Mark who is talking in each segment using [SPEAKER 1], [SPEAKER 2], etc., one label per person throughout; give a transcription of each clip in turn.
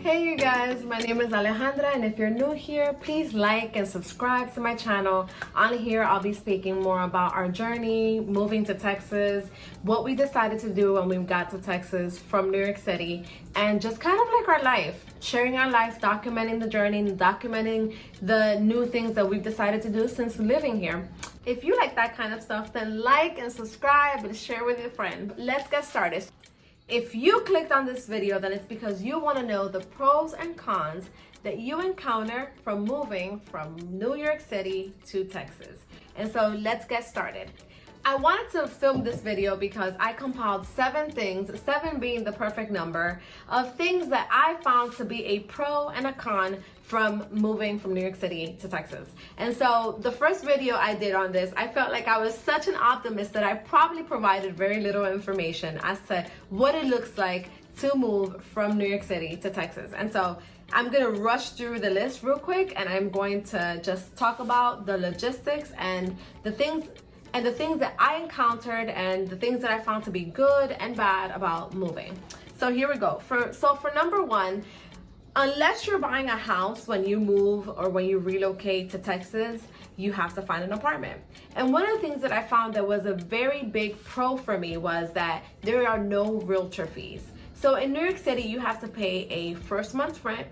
[SPEAKER 1] Hey you guys, my name is Alejandra, and if you're new here, please like and subscribe to my channel. On here, I'll be speaking more about our journey, moving to Texas, what we decided to do when we got to Texas from New York City, and just kind of like our life, sharing our life, documenting the journey, and documenting the new things that we've decided to do since living here. If you like that kind of stuff, then like and subscribe and share with your friend. Let's get started. If you clicked on this video, then it's because you want to know the pros and cons that you encounter from moving from New York City to Texas. And so let's get started. I wanted to film this video because I compiled 7 things, 7 being the perfect number, of things that I found to be a pro and a con from moving from New York City to Texas. And so the first video I did on this, I felt like I was such an optimist that I probably provided very little information as to what it looks like to move from New York City to Texas. And so I'm gonna rush through the list real quick, and I'm going to just talk about the logistics and the things that I encountered and the things that I found to be good and bad about moving. So here we go. For number 1, unless you're buying a house when you move or when you relocate to Texas, you have to find an apartment. And one of the things that I found that was a very big pro for me was that there are no realtor fees. So in New York City, you have to pay a first month's rent,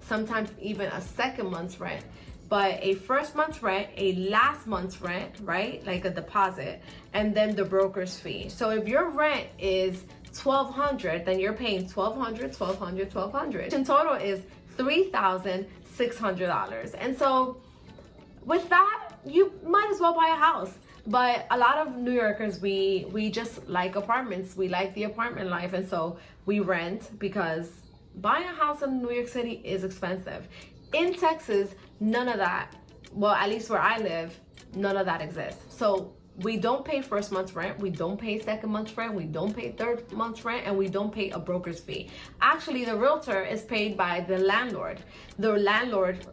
[SPEAKER 1] sometimes even a second month's rent, but a first month's rent, a last month's rent, right? Like a deposit, and then the broker's fee. So if your rent is $1,200, then you're paying $1,200. In total is $3,600. And so with that, you might as well buy a house. But a lot of New Yorkers, we just like apartments. We like the apartment life, and so we rent because buying a house in New York City is expensive. In Texas, none of that, well, at least where I live, none of that exists. So we don't pay first month's rent, we don't pay second month's rent, we don't pay third month's rent, and we don't pay a broker's fee. Actually, the realtor is paid by the landlord. The landlord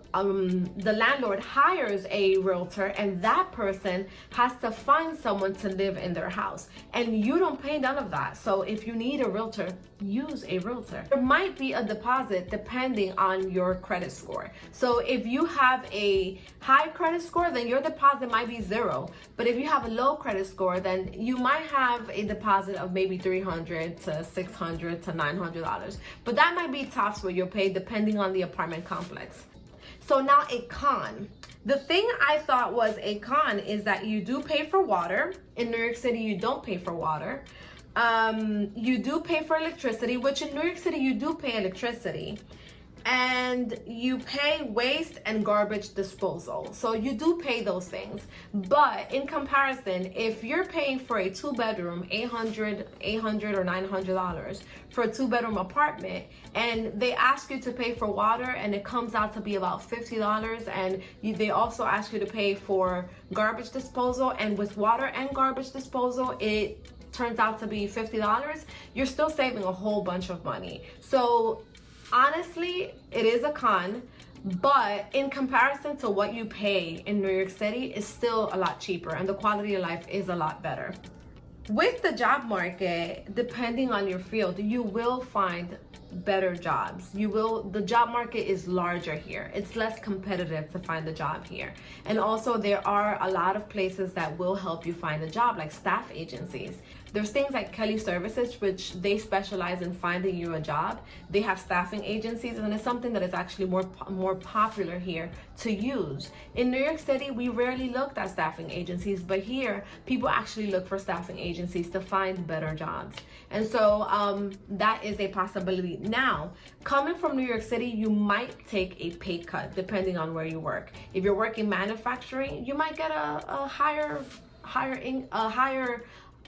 [SPEAKER 1] hires a realtor, and that person has to find someone to live in their house. And you don't pay none of that. So if you need a realtor, use a realtor. There might be a deposit depending on your credit score. So if you have a high credit score, then your deposit might be 0. But if you have a low credit score, then you might have a deposit of maybe $300 to $600 to $900. But that might be tops what you'll pay depending on the apartment complex. So now a con. The thing I thought was a con is that you do pay for water. In New York City, you don't pay for water. You do pay for electricity, which in New York City, you do pay electricity. And you pay waste and garbage disposal. So you do pay those things. But in comparison, if you're paying for a 2-bedroom, $800 or $900 for a 2-bedroom apartment, and they ask you to pay for water, and it comes out to be about $50, and they also ask you to pay for garbage disposal, and with water and garbage disposal, it turns out to be $50, you're still saving a whole bunch of money. So honestly, it is a con, but in comparison to what you pay in New York City, it's still a lot cheaper, and the quality of life is a lot better. With the job market, depending on your field, you will find better jobs. The job market is larger here. It's less competitive to find a job here. And also there are a lot of places that will help you find a job, like staff agencies. There's things like Kelly Services, which they specialize in finding you a job. They have staffing agencies, and it's something that is actually more popular here to use. In New York City, we rarely looked at staffing agencies, but here people actually look for staffing agencies to find better jobs. And so that is a possibility. Now, coming from New York City, you might take a pay cut depending on where you work. If you're working manufacturing, you might get a higher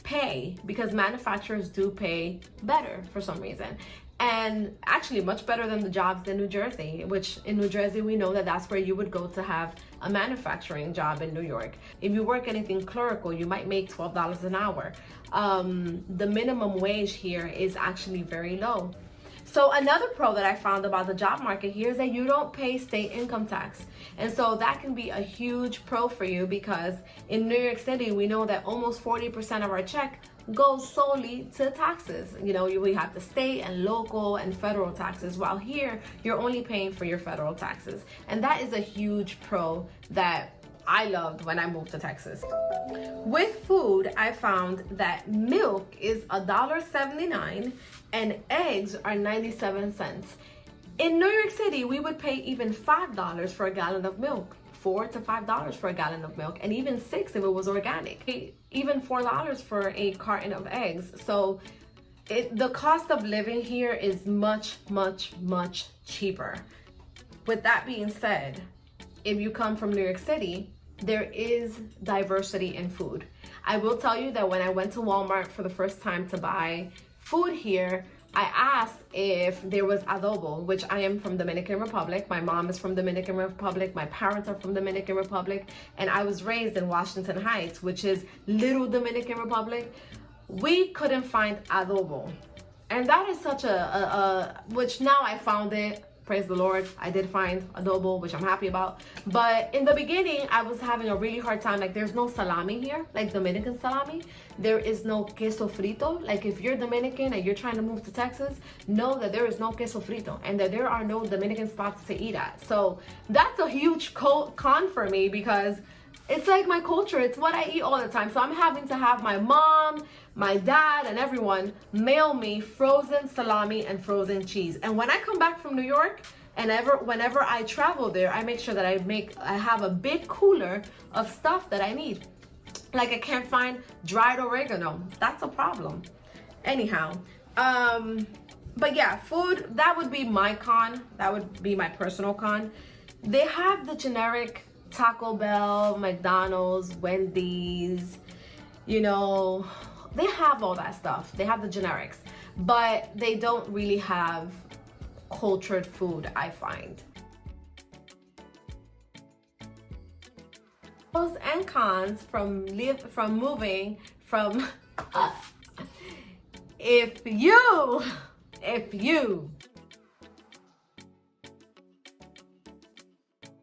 [SPEAKER 1] pay, because manufacturers do pay better for some reason, and actually much better than the jobs in New Jersey, which in New Jersey we know that that's where you would go to have a manufacturing job in New York. If you work anything clerical, you might make $12 an hour. The minimum wage here is actually very low. So another pro that I found about the job market here is that you don't pay state income tax. And so that can be a huge pro for you, because in New York City, we know that almost 40% of our check goes solely to taxes. You know, we have the state and local and federal taxes, while here you're only paying for your federal taxes. And that is a huge pro that I loved when I moved to Texas. With food, I found that milk is $1.79 and eggs are 97 cents. In New York City, we would pay even $5 for a gallon of milk. $4 to $5 for a gallon of milk, and even $6 if it was organic. Even $4 for a carton of eggs. So the cost of living here is much, much, much cheaper. With that being said, if you come from New York City, there is diversity in food. I will tell you that when I went to Walmart for the first time to buy food here, I asked if there was adobo, which I am from Dominican Republic. My mom is from Dominican Republic. My parents are from Dominican Republic. And I was raised in Washington Heights, which is little Dominican Republic. We couldn't find adobo. And that is such which now I found it. Praise the Lord, I did find adobo, which I'm happy about. But in the beginning, I was having a really hard time. Like, there's no salami here, like Dominican salami. There is no queso frito. Like, if you're Dominican and you're trying to move to Texas, know that there is no queso frito and that there are no Dominican spots to eat at. So that's a huge con for me, because it's like my culture. It's what I eat all the time. So I'm having to have my mom, my dad, and everyone mail me frozen salami and frozen cheese. And when I come back from New York, and whenever I travel there, I make sure that I have a big cooler of stuff that I need. Like, I can't find dried oregano. That's a problem. Anyhow, but yeah, food, that would be my con. That would be my personal con. They have the generic Taco Bell, McDonald's, Wendy's, you know, they have all that stuff. They have the generics, but they don't really have cultured food, I find. Pros and cons from moving from if you